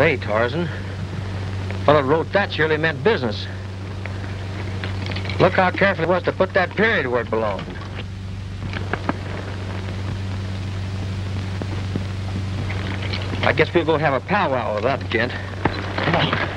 Say, Tarzan, the fellow who wrote that surely meant business. Look how careful it was to put that period where it belonged. I guess we'll go have a powwow with that gent. Come on.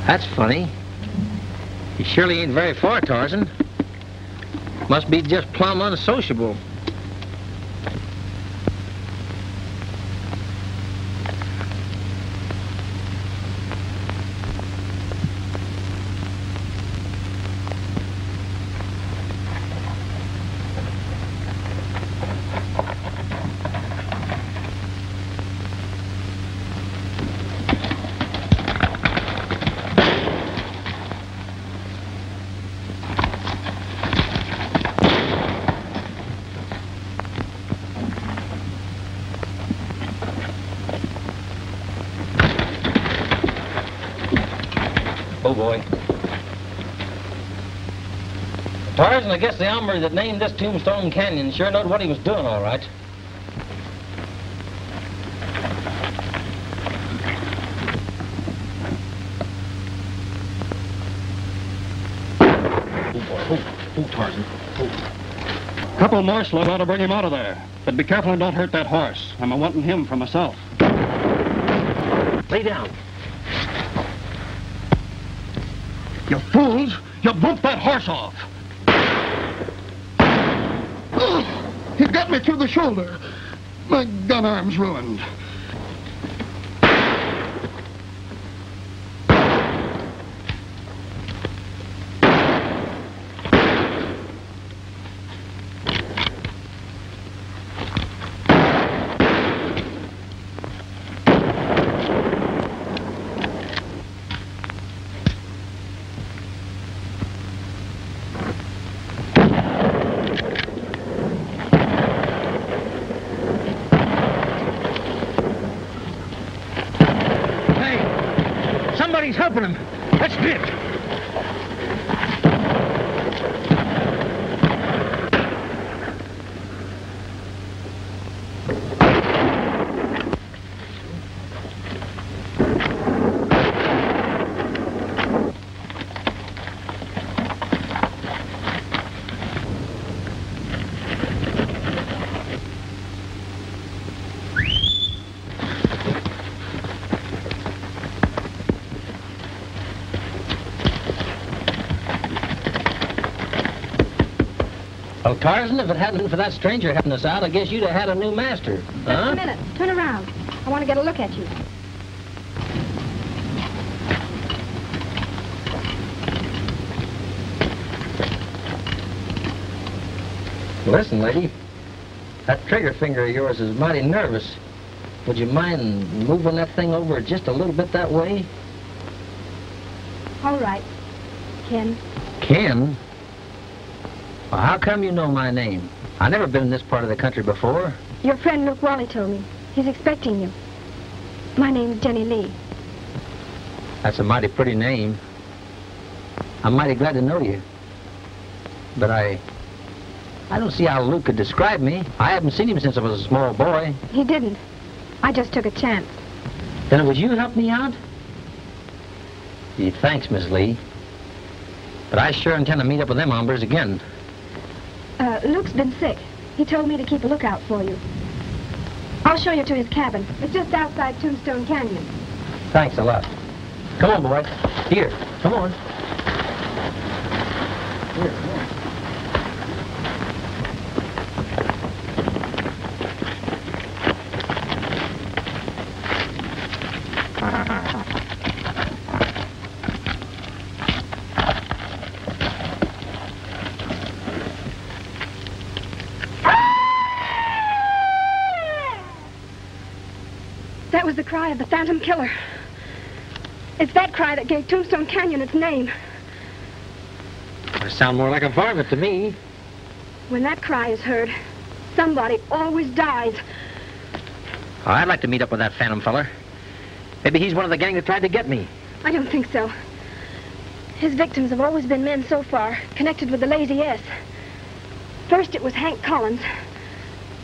That's funny. You surely ain't very far, Tarzan. Must be just plumb unsociable. Oh, boy. Tarzan, I guess the hombre that named this Tombstone Canyon sure knowed what he was doing, all right. Oh, boy. Oh, Tarzan. Oh. Couple more slugs ought to bring him out of there. But be careful and don't hurt that horse. I'm a-wanting him for myself. Lay down. You fools! You bumped that horse off! He got me through the shoulder. My gun arm's ruined. Somebody's helping him. That's it. Well, Tarzan, if it hadn't been for that stranger helping us out, I guess you'd have had a new master. Just a minute. Turn around. I want to get a look at you. Listen, lady, that trigger finger of yours is mighty nervous. Would you mind moving that thing over just a little bit that way? All right. Ken. Ken? Well, how come you know my name? I've never been in this part of the country before. Your friend Luke Wally told me. He's expecting you. My name's Jenny Lee. That's a mighty pretty name. I'm mighty glad to know you. But I don't see how Luke could describe me. I haven't seen him since I was a small boy. He didn't. I just took a chance. Then would you help me out? Gee, thanks, Miss Lee. But I sure intend to meet up with them hombres again. Luke's been sick. He told me to keep a lookout for you. I'll show you to his cabin. It's just outside Tombstone Canyon. Thanks a lot. Come on, boy. Here, come on. Here, come on. That was the cry of the Phantom Killer. It's that cry that gave Tombstone Canyon its name. It sounds more like a varmint to me. When that cry is heard, somebody always dies. Oh, I'd like to meet up with that phantom feller. Maybe he's one of the gang that tried to get me. I don't think so. His victims have always been men so far, connected with the Lazy S. First it was Hank Collins,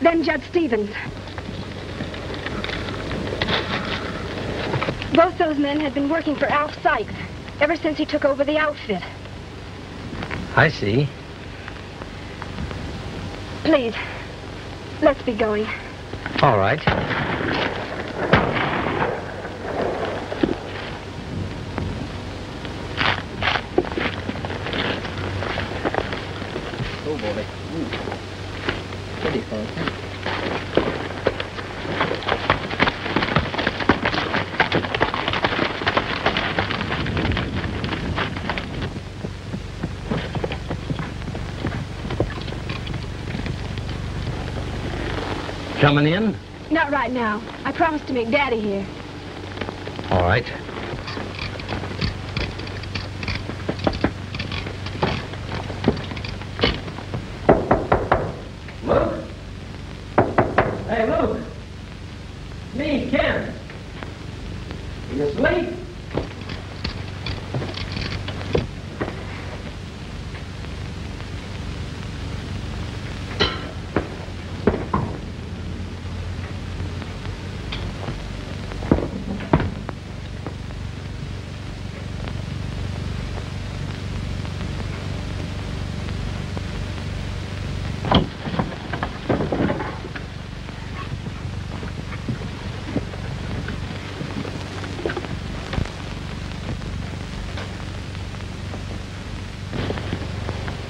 then Judd Stevens. Both those men had been working for Alf Sykes ever since he took over the outfit. I see. Please, let's be going. All right. Oh, boy. Pretty fun. Coming in? Not right now. I promised to meet Daddy here. All right. Luke? Hey, Luke. Me, Ken. You asleep?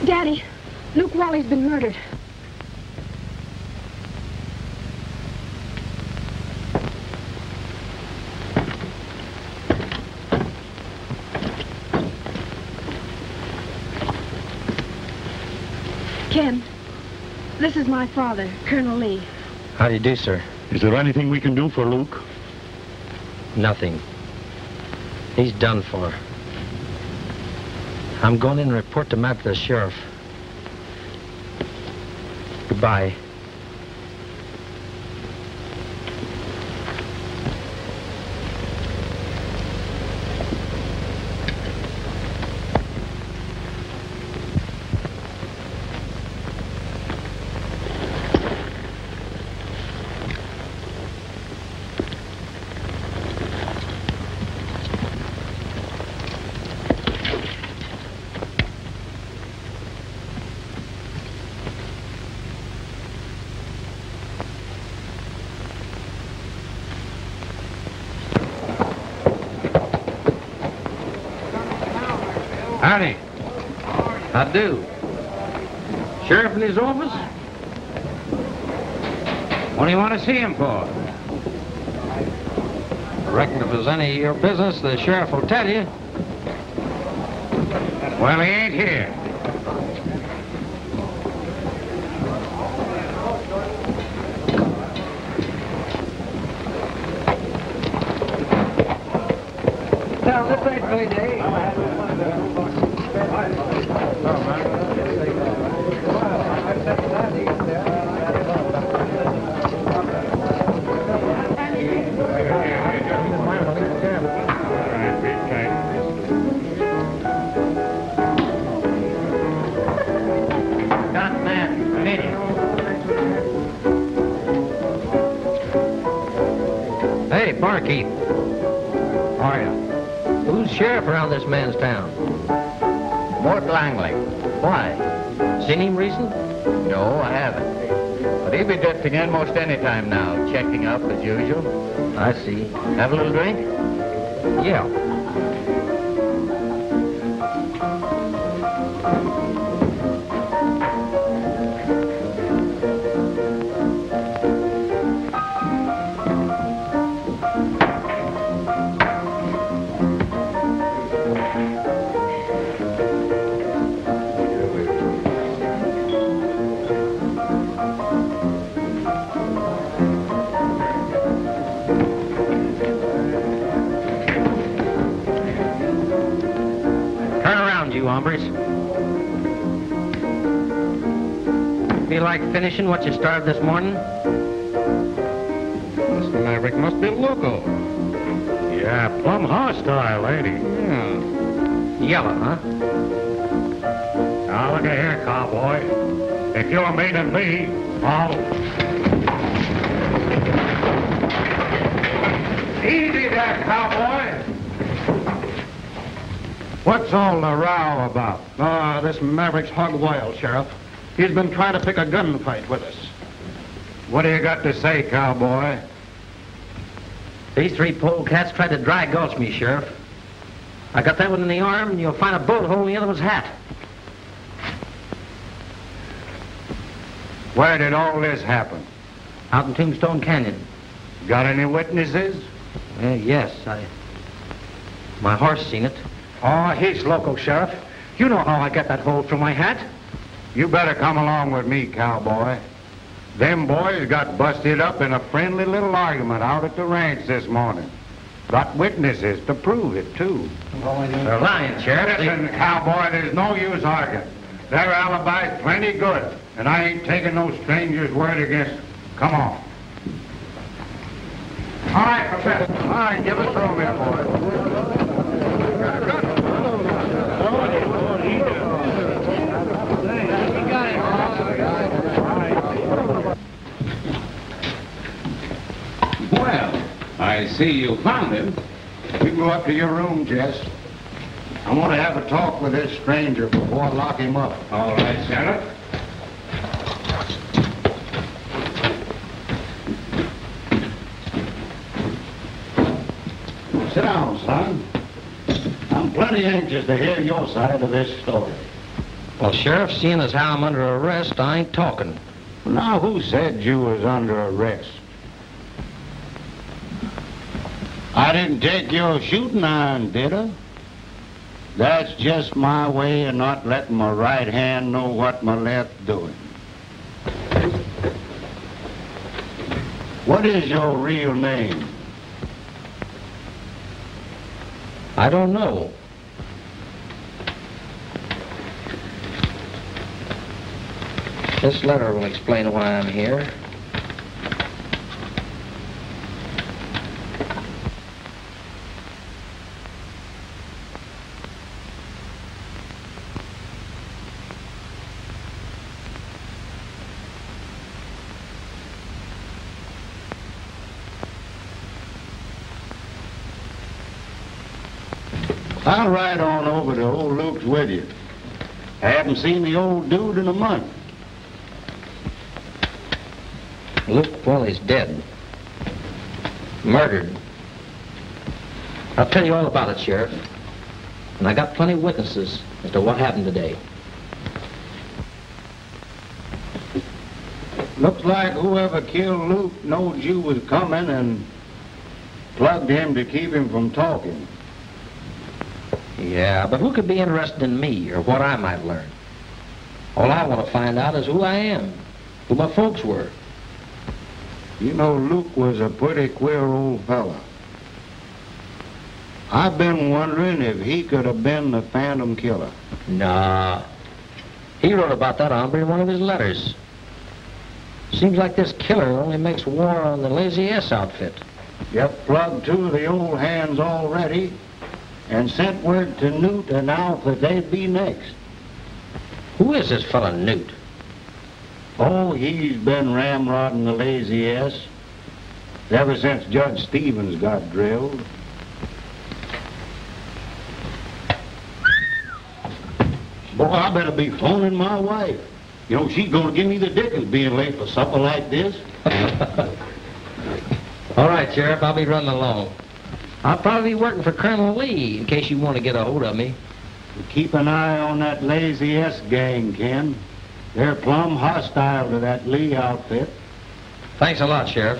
Daddy, Luke Wally's been murdered. Ken, this is my father, Colonel Lee. How do you do, sir? Is there anything we can do for Luke? Nothing. He's done for. I'm going in and report the map to the sheriff. Goodbye. Howdy. I do. Sheriff in his office? What do you want to see him for? I reckon if there's any of your business, the sheriff will tell you. Well, he ain't here. Now, this ain't my day. Hey, barkeep. How are you? Who's sheriff around this man's town? Mort Langley. Why? Seen him recent? No, I haven't. But he'll be drifting in most any time now, checking up as usual. I see. Have a little drink? Yeah. Hombres. like finishing what you started this morning? This maverick must be loco. Yeah, plumb hostile, ain't he? Yeah. Yellow, huh? Now, look at here, cowboy. If you're meaning me, I'll... Easy there, cowboy. What's all the row about? This maverick's hog wild, Sheriff. He's been trying to pick a gunfight with us. What do you got to say, cowboy? These three polecats tried to dry gulch me, Sheriff. I got that one in the arm, and you'll find a bullet hole in the other one's hat. Where did all this happen? Out in Tombstone Canyon. Got any witnesses? Yes, my horse seen it. Oh, he's loco, Sheriff. You know how I got that hole through my hat. You better come along with me, cowboy. Them boys got busted up in a friendly little argument out at the ranch this morning. Got witnesses to prove it, too. They're lying, Sheriff. Listen, cowboy, there's no use arguing. Their alibi's plenty good, and I ain't taking no stranger's word against them. Come on. All right, Professor. All right, give us room here, boys. Well, I see you found him. You go up to your room, Jess. I want to have a talk with this stranger before I lock him up. All right, Sheriff. Sit down, son. I'm plenty anxious to hear your side of this story. Well, Sheriff, seeing as how I'm under arrest, I ain't talking. Now, who said you was under arrest? I didn't take your shooting iron, did I? That's just my way of not letting my right hand know what my left's doing. What is your real name? I don't know. This letter will explain why I'm here. I'll ride on over to old Luke's with you. I haven't seen the old dude in a month. Luke, well, he's dead. Murdered. I'll tell you all about it, Sheriff. And I got plenty of witnesses as to what happened today. Looks like whoever killed Luke knowed you was coming and plugged him to keep him from talking. Yeah, but who could be interested in me or what I might learn? All I want to find out is who I am, who my folks were. You know, Luke was a pretty queer old fella. I've been wondering if he could have been the Phantom Killer. Nah. He wrote about that hombre in one of his letters. Seems like this killer only makes war on the Lazy S outfit. Yep, plugged two of the old hands already and sent word to Newt and Alf that they'd be next. Who is this fella Newt? Oh, he's been ramrodding the Lazy S ever since Judge Stevens got drilled. Boy, I better be phoning my wife. You know, she's gonna give me the dickens being late for supper like this. All right, Sheriff, I'll be running along. I'll probably be working for Colonel Lee in case you want to get a hold of me. Keep an eye on that Lazy S gang, Ken. They're plumb hostile to that Lee outfit. Thanks a lot, Sheriff.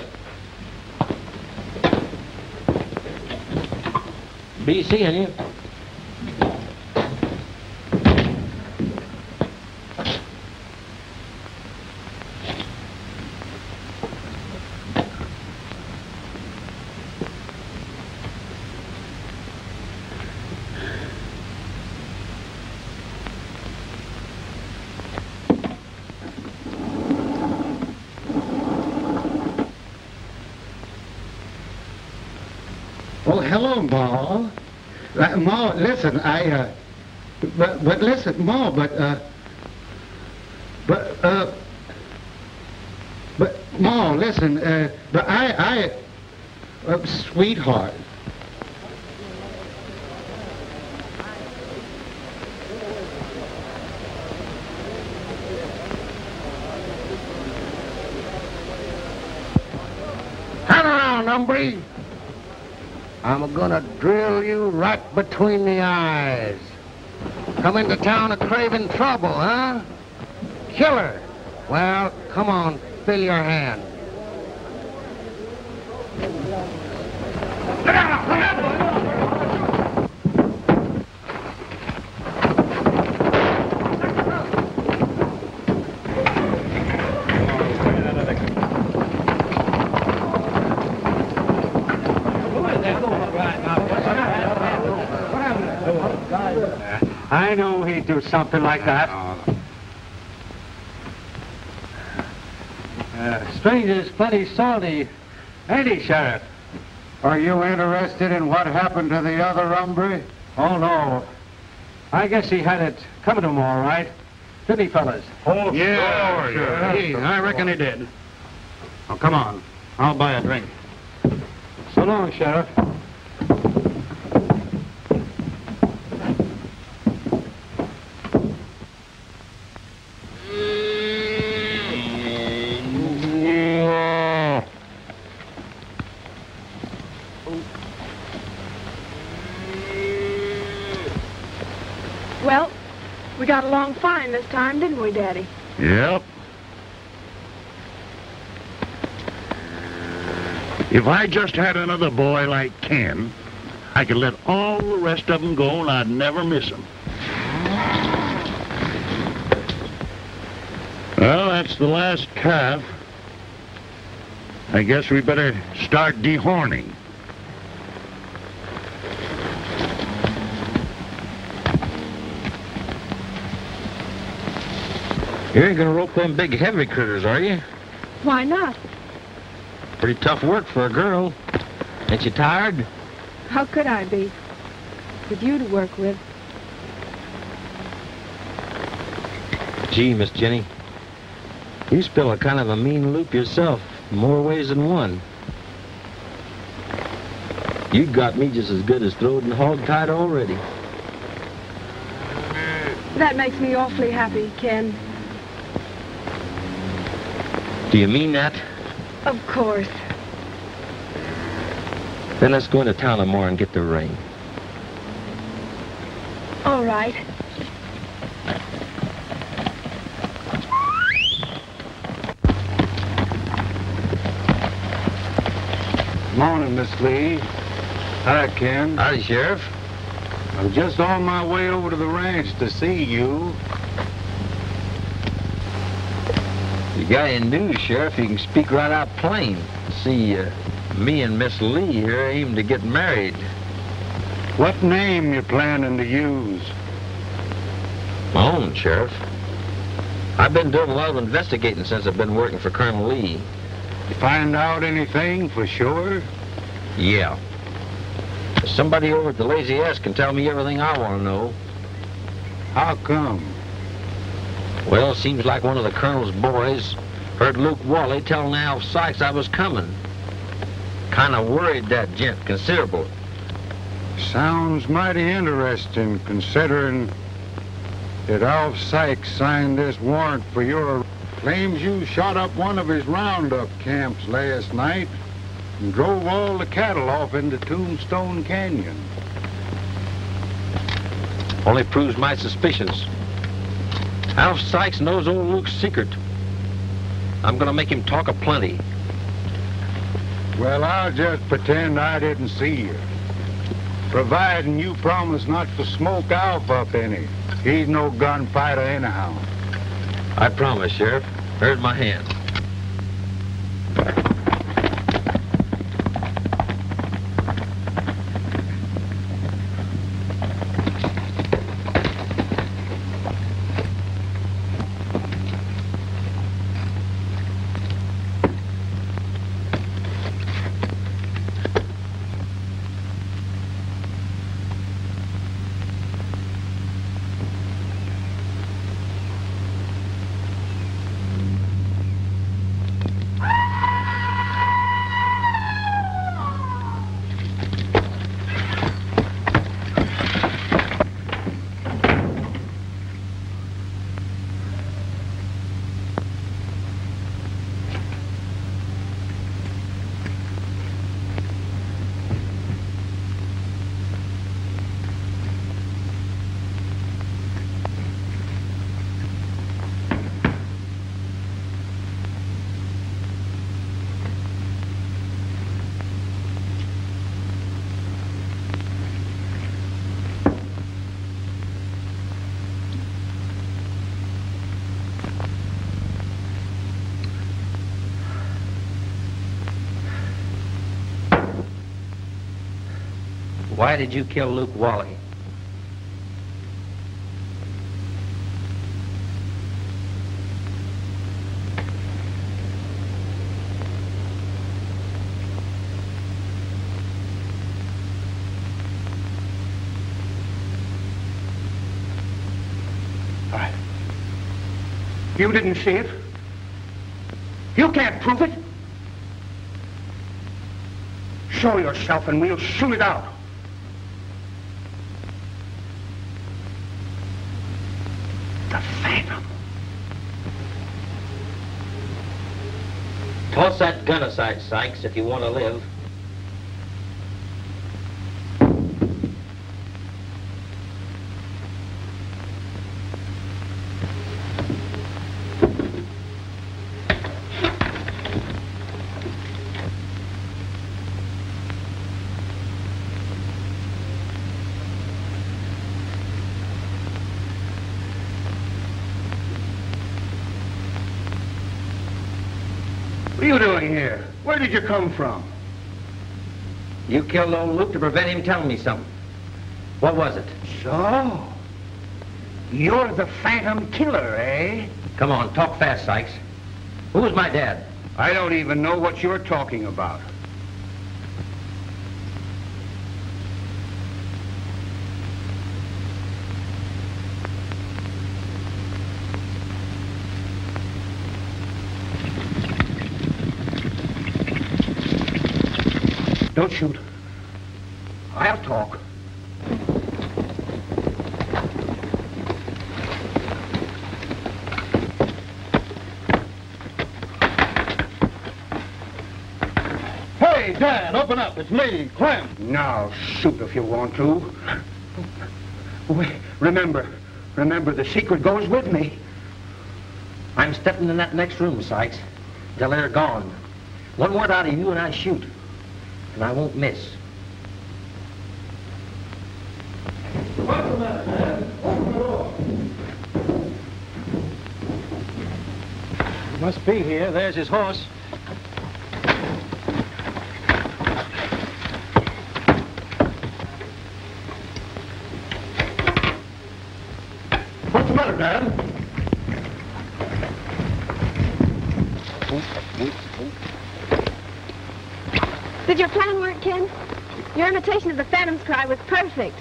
Be seeing you. Oh, hello, Ma. Ma, listen, but listen, Ma, but, Ma, listen, sweetheart. Turn around, hombre. I'm gonna drill you right between the eyes. Come into town a craving trouble, huh? Killer. Well, come on, fill your hand. I knew he'd do something like that. Stranger's plenty salty, ain't he, Sheriff? Are you interested in what happened to the other hombre? Oh, no. I guess he had it coming to him all right. Didn't he, fellas? Oh, yeah, sure. Hey, I reckon he did. Oh, come on. I'll buy a drink. So long, Sheriff. Well, we got along fine this time, didn't we, Daddy? Yep. If I just had another boy like Ken, I could let all the rest of them go and I'd never miss them. Well, that's the last calf. I guess we better start dehorning. You ain't gonna rope them big heavy critters, are you? Why not? Pretty tough work for a girl. Ain't you tired? How could I be? With you to work with. Gee, Miss Jenny, you spill a kind of a mean loop yourself, more ways than one. You got me just as good as throwed and hog-tied already. That makes me awfully happy, Ken. Do you mean that? Of course. Then let's go into town tomorrow and get the ring. All right. Morning, Miss Lee. Hi, Ken. Howdy, Sheriff. I'm just on my way over to the ranch to see you. You got any news, Sheriff? You can speak right out plain. See, me and Miss Lee here aim to get married. What name you planning to use? My own, Sheriff. I've been doing a lot of investigating since I've been working for Colonel Lee. You find out anything for sure? Yeah. Somebody over at the Lazy S can tell me everything I want to know. How come? Well, it seems like one of the Colonel's boys heard Luke Wally telling Alf Sykes I was coming. Kind of worried that gent considerable. Sounds mighty interesting, considering that Alf Sykes signed this warrant for your... Claims you shot up one of his roundup camps last night and drove all the cattle off into Tombstone Canyon. Only proves my suspicions. Alf Sykes knows old Luke's secret. I'm gonna make him talk aplenty. Well, I'll just pretend I didn't see you. Providing you promise not to smoke Alf up any. He's no gunfighter anyhow. I promise, Sheriff. Here's my hand. Why did you kill Luke Wally? You didn't see it? You can't prove it? Show yourself and we'll shoot it out. The Phantom. Toss that gun aside, Sykes, if you want to live. What are you doing here? Where did you come from? You killed old Luke to prevent him telling me something. What was it? So, you're the Phantom Killer, eh? Come on, talk fast, Sykes. Who was my dad? I don't even know what you're talking about. Don't shoot. I'll talk. Hey, Dad, open up. It's me, Clem. Now, shoot if you want to. Wait, remember, the secret goes with me. I'm stepping in that next room, Sykes, till they're gone. One word out of you and I shoot. And I won't miss. What's the matter, man? Open the door. He must be here. There's his horse. What's the matter, Dad? Did your plan work, Ken? Your imitation of the Phantom's cry was perfect.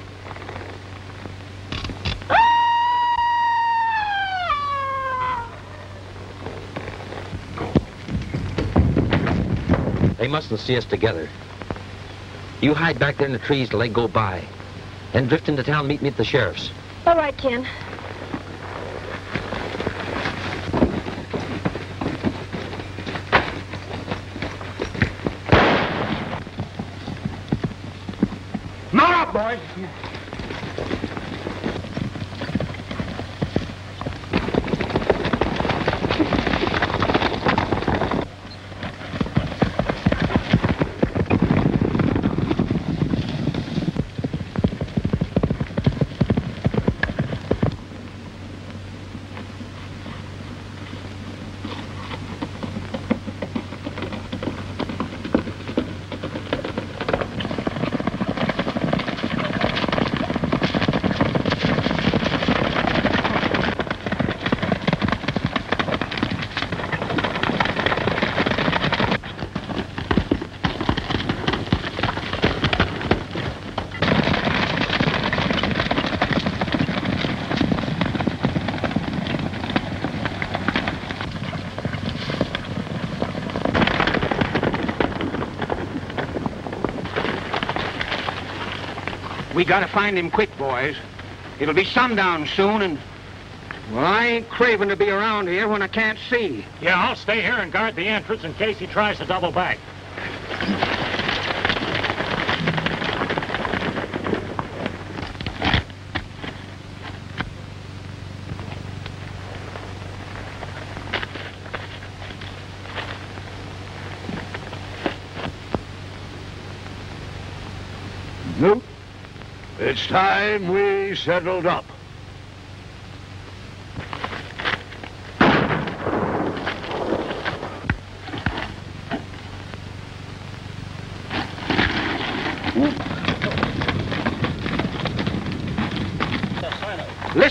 They mustn't see us together. You hide back there in the trees till they go by. Then drift into town, meet me at the sheriff's. All right, Ken. Mount up, boys. We gotta find him quick, boys. It'll be sundown soon, and... well, I ain't craving to be around here when I can't see. Yeah, I'll stay here and guard the entrance in case he tries to double back. Newt, it's time we settled up.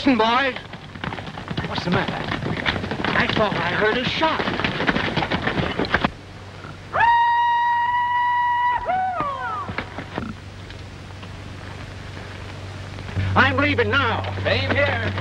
Listen, boys. What's the matter? I thought I heard a shot. I'm leaving now. Same here.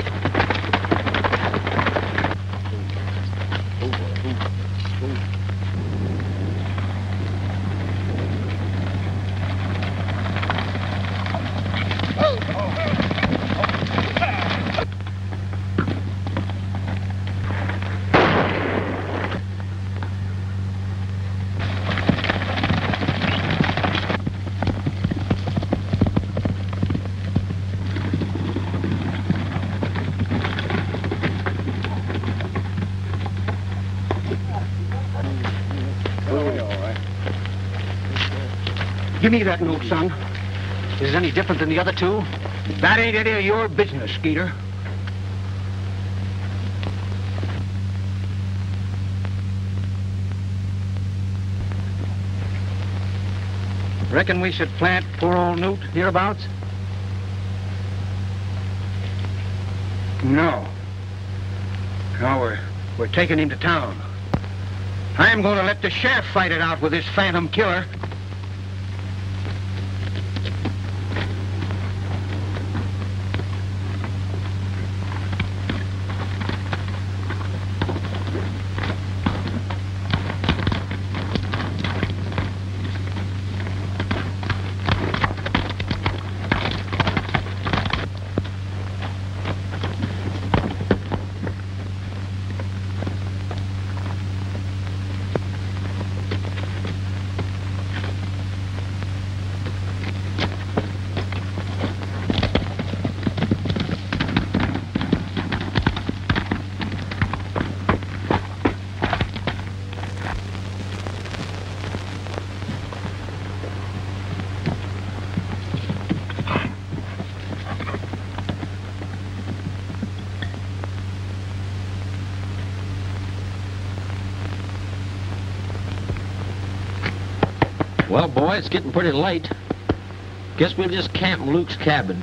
Give me that note, son. Is it any different than the other two? That ain't any of your business, Skeeter. Reckon we should plant poor old Newt hereabouts? No. No, we're taking him to town. I'm going to let the sheriff fight it out with this phantom killer. Well, boy, it's getting pretty late. Guess we'll just camp in Luke's cabin.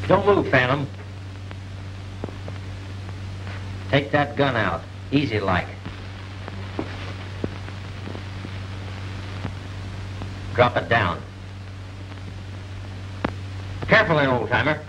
Don't move, Phantom. Take that gun out. Easy like. Drop it down. Careful there, old-timer.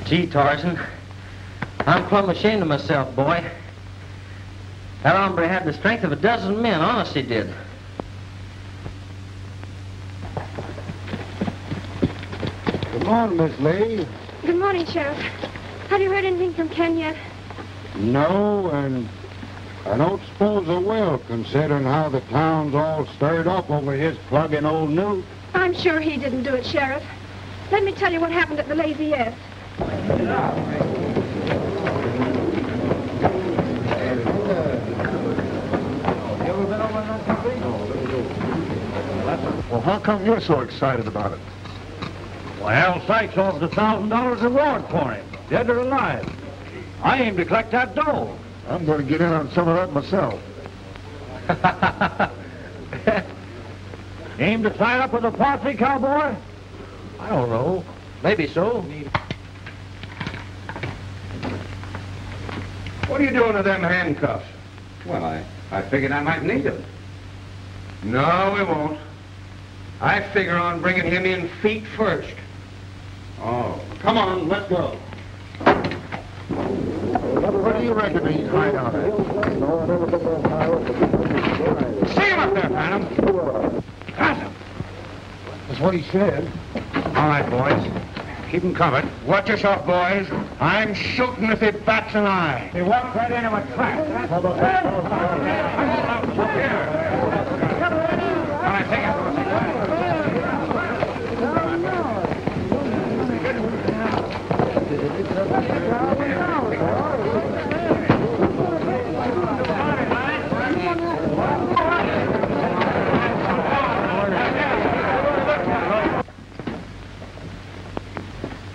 Gee, Tarzan, I'm plumb ashamed of myself, boy. That hombre had the strength of a dozen men, honest he did. Good morning, Miss Lee. Good morning, Sheriff. Have you heard anything from Ken yet? No, and I don't suppose I will, considering how the town's all stirred up over his plugging old Newt. I'm sure he didn't do it, Sheriff. Let me tell you what happened at the Lazy S. Well, how come you're so excited about it? Well, Alf Sykes offered $1,000 reward for him, dead or alive. I aim to collect that dough. I'm going to get in on some of that myself. Aim to tie up with a posse, cowboy? I don't know. Maybe so. What are you doing to them handcuffs? Well, I figured I might need them. No, we won't. I figure on bringing him in feet first. Oh. Come on, let's go. What do you reckon he'd hide out at? See him up there, Phantom. Got him. That's what he said. All right, boys. Keep him covered. Watch yourself, boys. I'm shooting if he bats an eye. He walked right into a trap. All right, take it.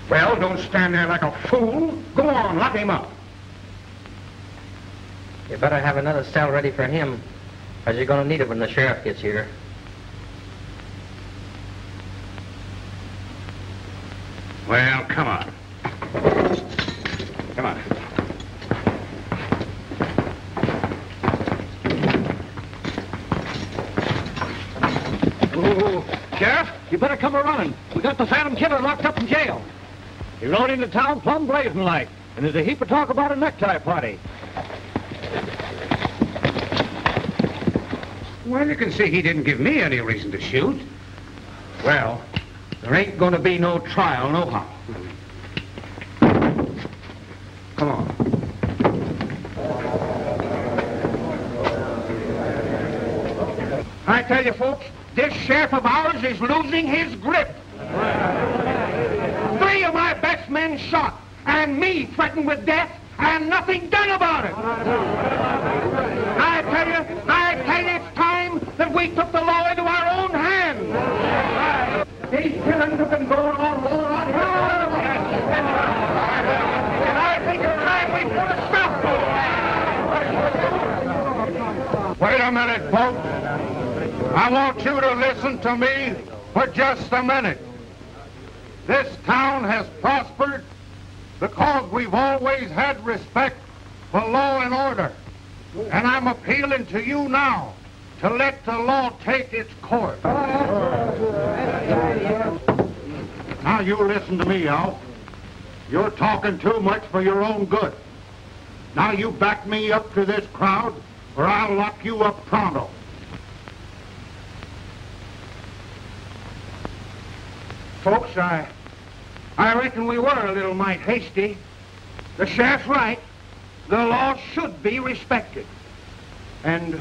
Well, don't stand there like a fool. Go on, lock him up. You better have another cell ready for him, as you're gonna need it when the sheriff gets here. Well, come on. Come on. Oh, Sheriff, you better come a-running. We got the Phantom Killer locked up in jail. He rode into town plumb blazing like, and there's a heap of talk about a necktie party. Well, you can see he didn't give me any reason to shoot. Well, there ain't gonna be no trial, nohow. Come on. I tell you, folks, this sheriff of ours is losing his grip. 3 of my best men shot, and me threatened with death, and nothing done about it. I tell you, it's time that we took the law into our own hands. These killings have been going on all around here. And I think it's time we put a stop to it. Wait a minute, folks. I want you to listen to me for just a minute. This town has prospered because we've always had respect for law and order. And I'm appealing to you now to let the law take its course. Now you listen to me, Alf. You're talking too much for your own good. Now you back me up to this crowd, or I'll lock you up pronto. Folks, I reckon we were a little mite hasty. The sheriff's right. The law should be respected. And,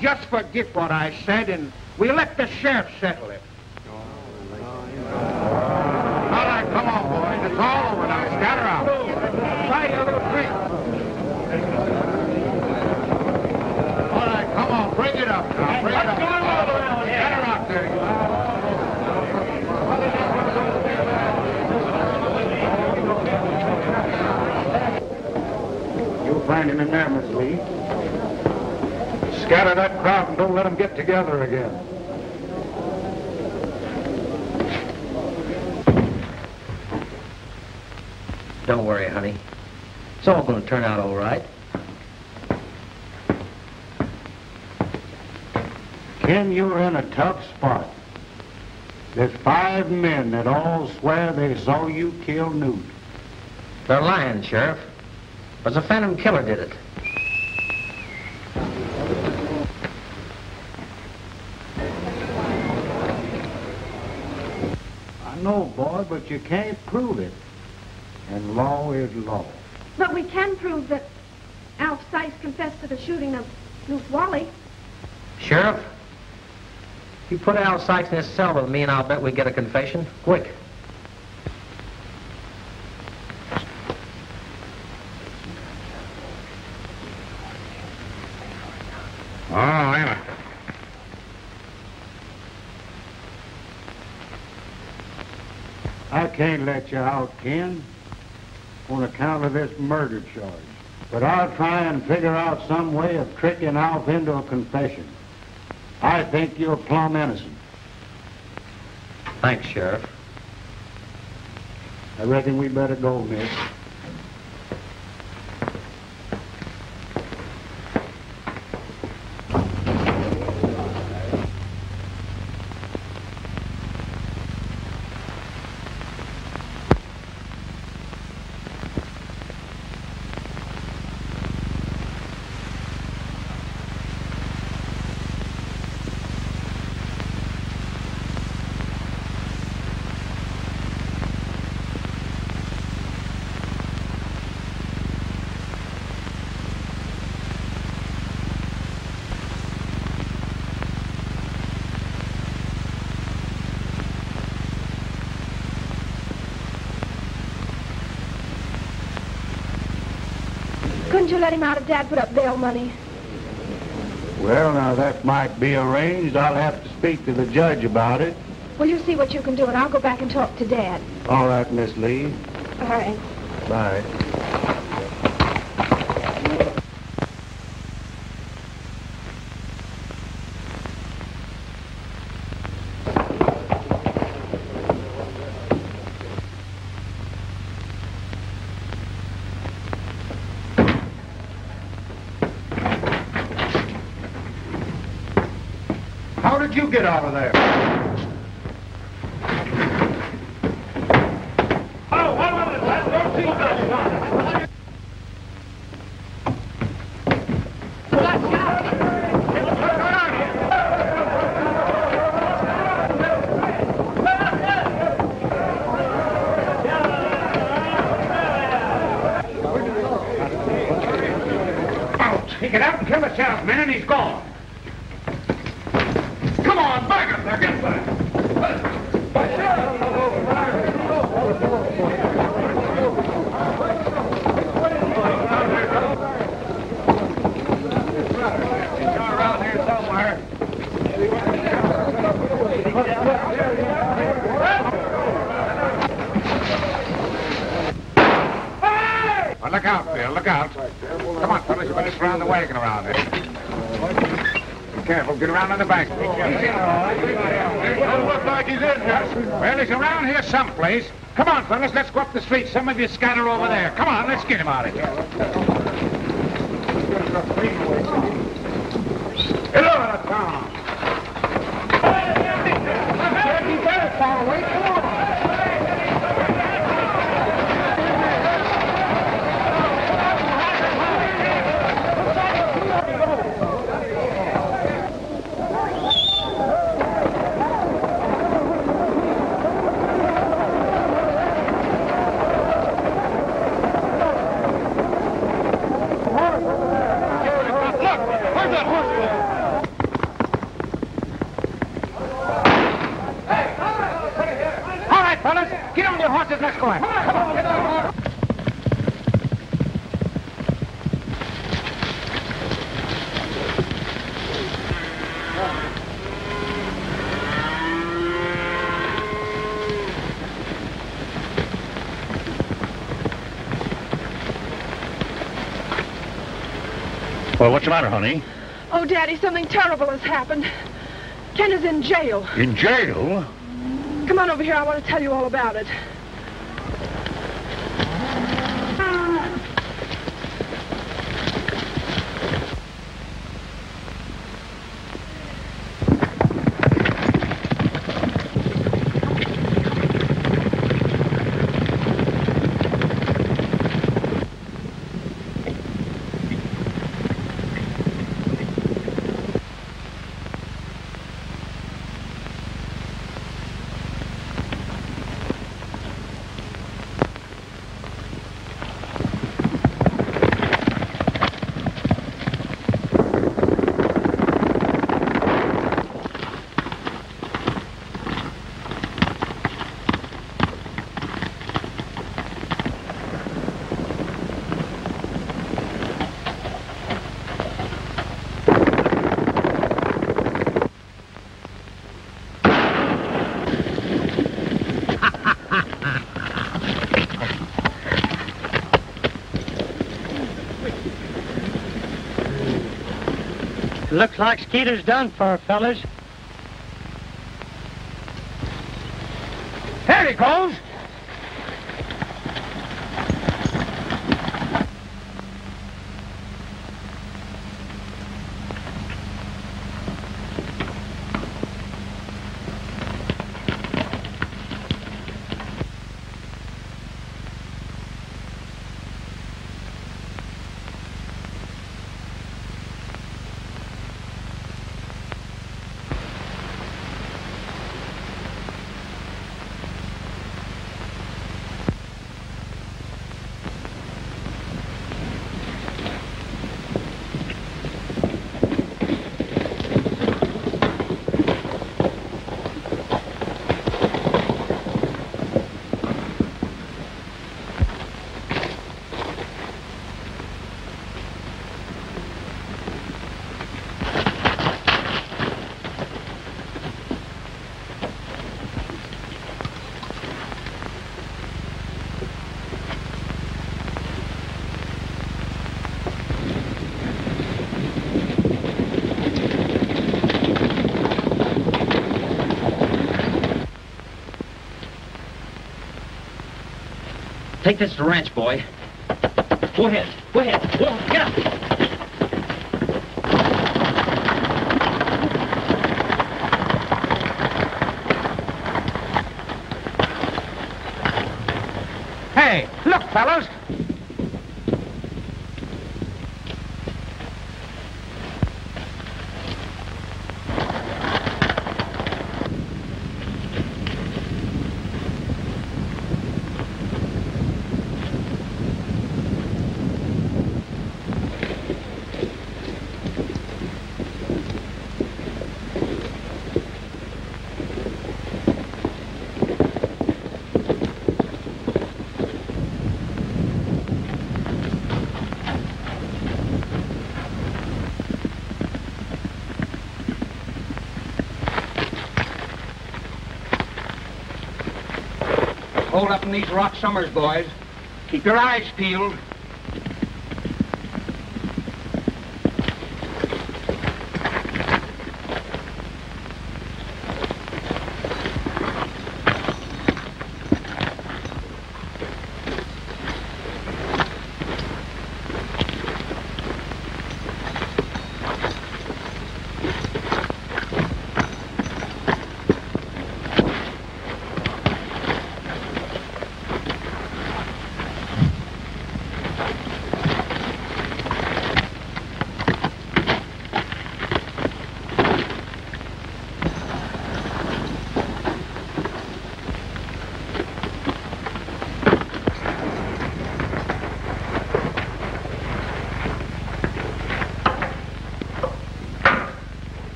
just forget what I said, and we'll let the sheriff settle it. All right, come on, boys. It's all over now. Scatter out. Try your little trick. All right, come on. Bring it up now. Bring it up. Scatter out there. You'll find him in there, Miss Lee. Scatter that crowd and don't let them get together again. Don't worry, honey. It's all going to turn out all right. Ken, you're in a tough spot. There's 5 men that all swear they saw you kill Newt. They're lying, Sheriff. It was a phantom killer did it. I know, boy, but you can't prove it. And law is law. But we can prove that Alf Sykes confessed to the shooting of Newt Wally. Sheriff, you put Al Sykes in his cell with me and I'll bet we get a confession. Quick. Oh, Anna. I can't let you out, Ken, on account of this murder charge. But I'll try and figure out some way of tricking Alf into a confession. I think you're plumb innocent. Thanks, Sheriff. I reckon we better go, miss. Couldn't you let him out if Dad put up bail money? Well, now, that might be arranged. I'll have to speak to the judge about it. Well, you see what you can do, and I'll go back and talk to Dad. All right, Miss Lee. All right. Bye. How did you get out of there? Oh, what was it? Don't see that. He got out and killed the sheriff, man, and he's gone. Come on, back up there, get back. Around here somewhere. Well, look out, Bill, look out. Come on, fellas, you better surround the wagon around there. Be careful, get around on the back. Doesn't look like he's in here. Well, he's around here someplace. Come on, fellas, let's go up the street. Some of you scatter over there. Come on, let's get him out of here. Hello, Tom. You better fall away. Come on. All right, fellas, get on your horses, let's go in. Come on, get on. Well, what's the matter, honey? Oh, Daddy, something terrible has happened. Ken is in jail. In jail? Come on over here. I want to tell you all about it. Looks like Skeeter's done for, fellas. There he goes. Take this to the ranch, boy. Go ahead. Go ahead. Go on, get up. Hey, look, fellas. Hold up in these rock summers, boys. Keep your eyes peeled.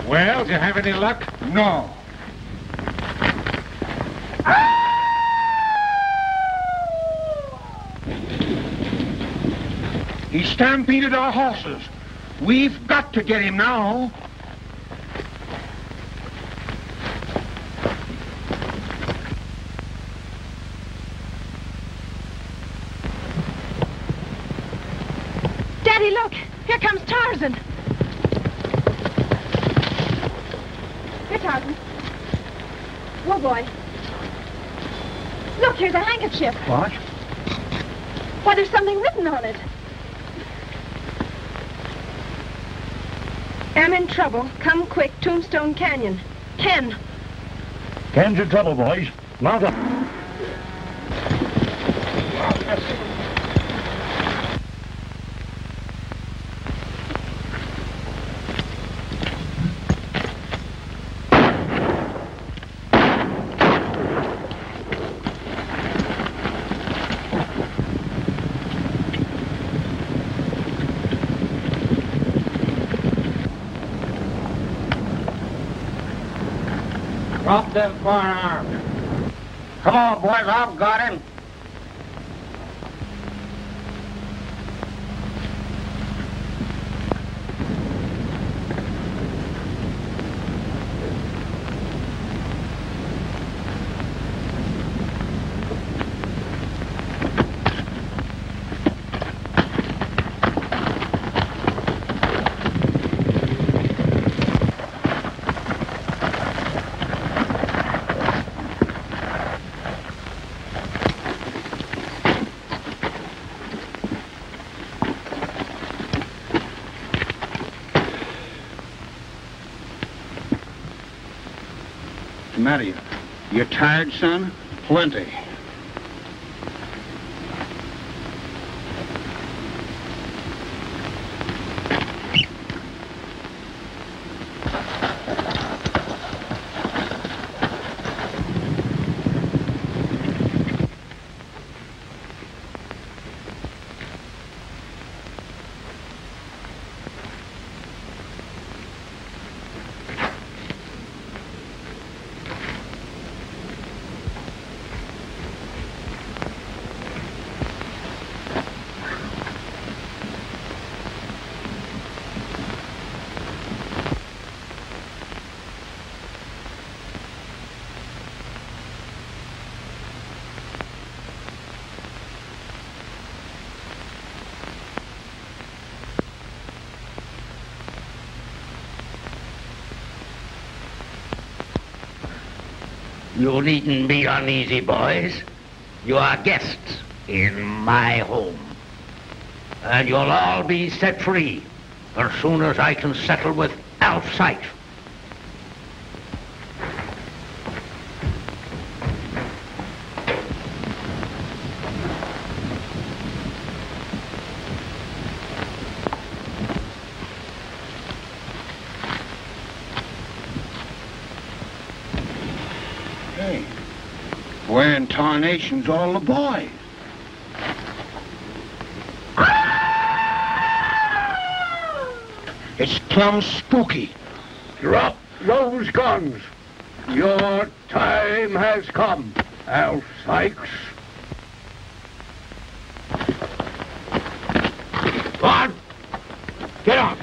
Well, did you have any luck? No. He stampeded our horses. We've got to get him now. Daddy, look! Here comes Tarzan. Here, Tarzan. Whoa, boy. Look, here's a handkerchief. What? Why, there's something written on it. Am in trouble. Come quick. Tombstone Canyon. Ken. Ken's in trouble, boys. Mount up. Drop them firearms. Come on, boys, I've got him. matter you? You tired, son? Plenty. You needn't be uneasy, boys. You are guests in my home. And you'll all be set free as soon as I can settle with Alf Sykes. Where in tarnation's all the boys? It's plumb spooky. Drop those guns. Your time has come, Alf Sykes. Go on. Get on.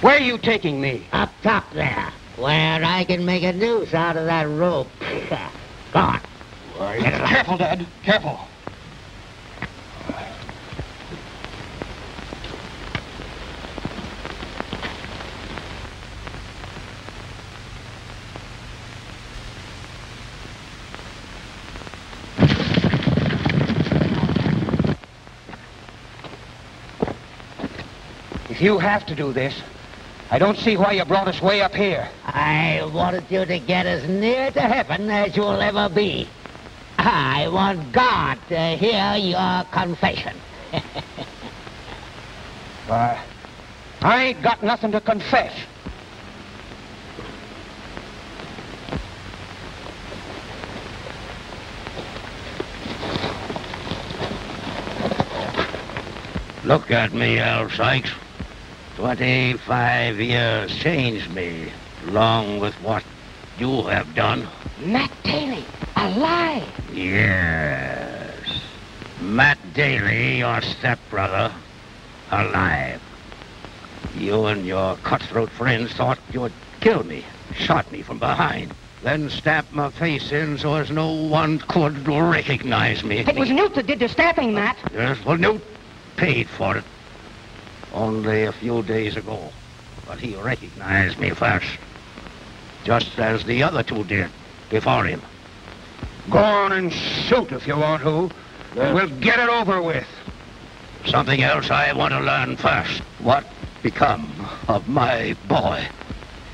Where are you taking me? Up top there, where I can make a noose out of that rope. Go on. Careful, Dad. Careful. If you have to do this, I don't see why you brought us way up here. I wanted you to get as near to heaven as you'll ever be. I want God to hear your confession. I ain't got nothing to confess. Look at me, Alf Sykes. 25 years changed me, along with what you have done. Matt Daley, alive. Yes. Matt Daley, your stepbrother, alive. You and your cutthroat friends thought you would kill me, shot me from behind, then stabbed my face in so as no one could recognize me. It was Newt that did the stabbing, Matt. Yes, well, Newt paid for it. Only a few days ago. But he recognized me first. Just as the other two did before him. Go on and shoot if you want to. We'll get it over with. Something else I want to learn first. What become of my boy?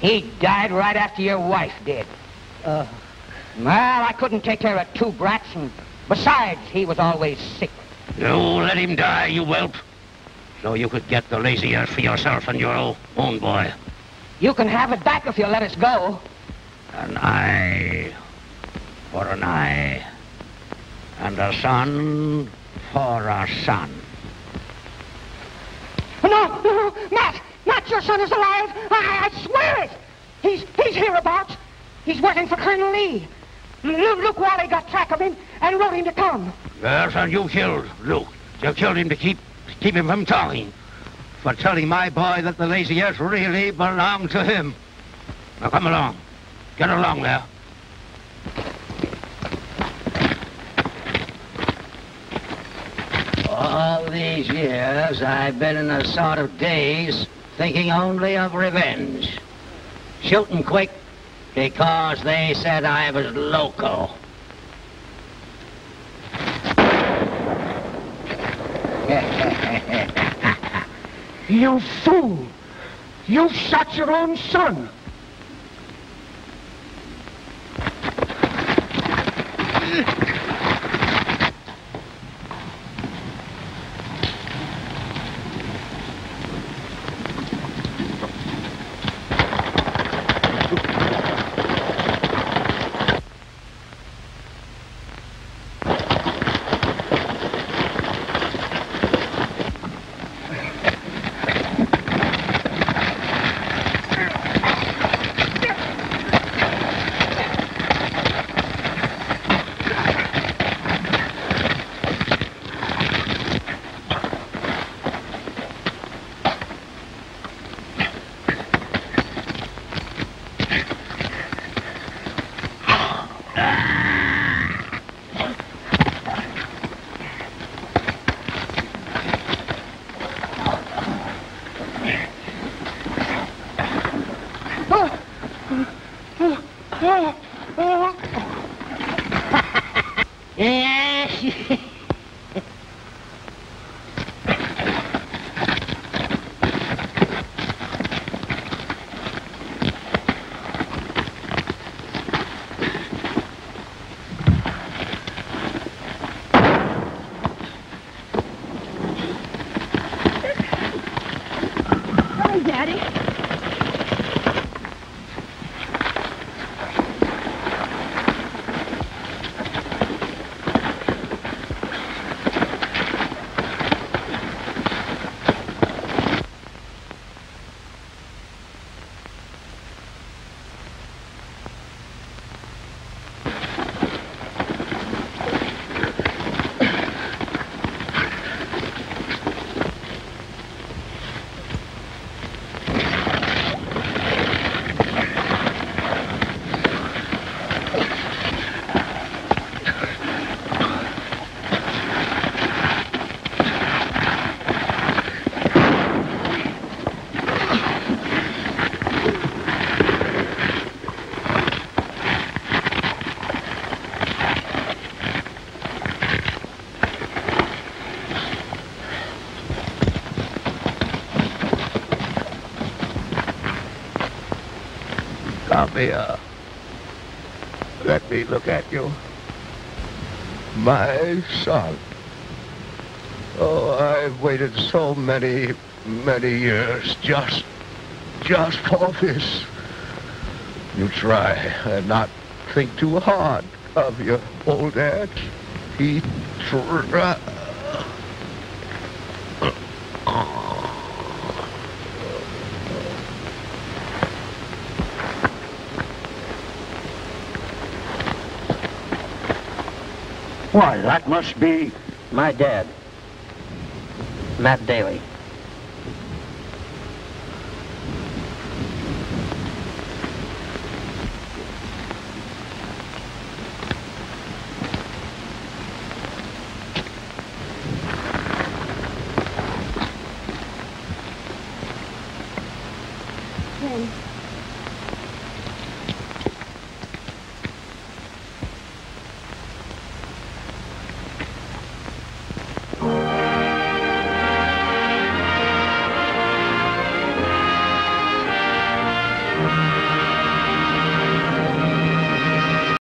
He died right after your wife did. Well, I couldn't take care of two brats, and besides, he was always sick. You let him die, you whelp. So you could get the lazy earth for yourself and your own boy. You can have it back if you let us go. An eye for an eye. And a son for a son. No, Matt! Matt, your son is alive! I swear it! He's hereabouts. He's working for Colonel Lee. Luke Wally got track of him and wrote him to come. Yes, and you killed Luke. You killed him to keep him from talking. For telling my boy that the lazy earth really belonged to him. Now come along. Get along there. All these these years, I've been in a sort of daze, thinking only of revenge. Shooting quick because they said I was loco. You fool! You shot your own son! Let me look at you. My son. Oh, I've waited so many years just for this. You try and not think too hard of your old dad. He tried. Why, that must be... My dad, Matt Daley.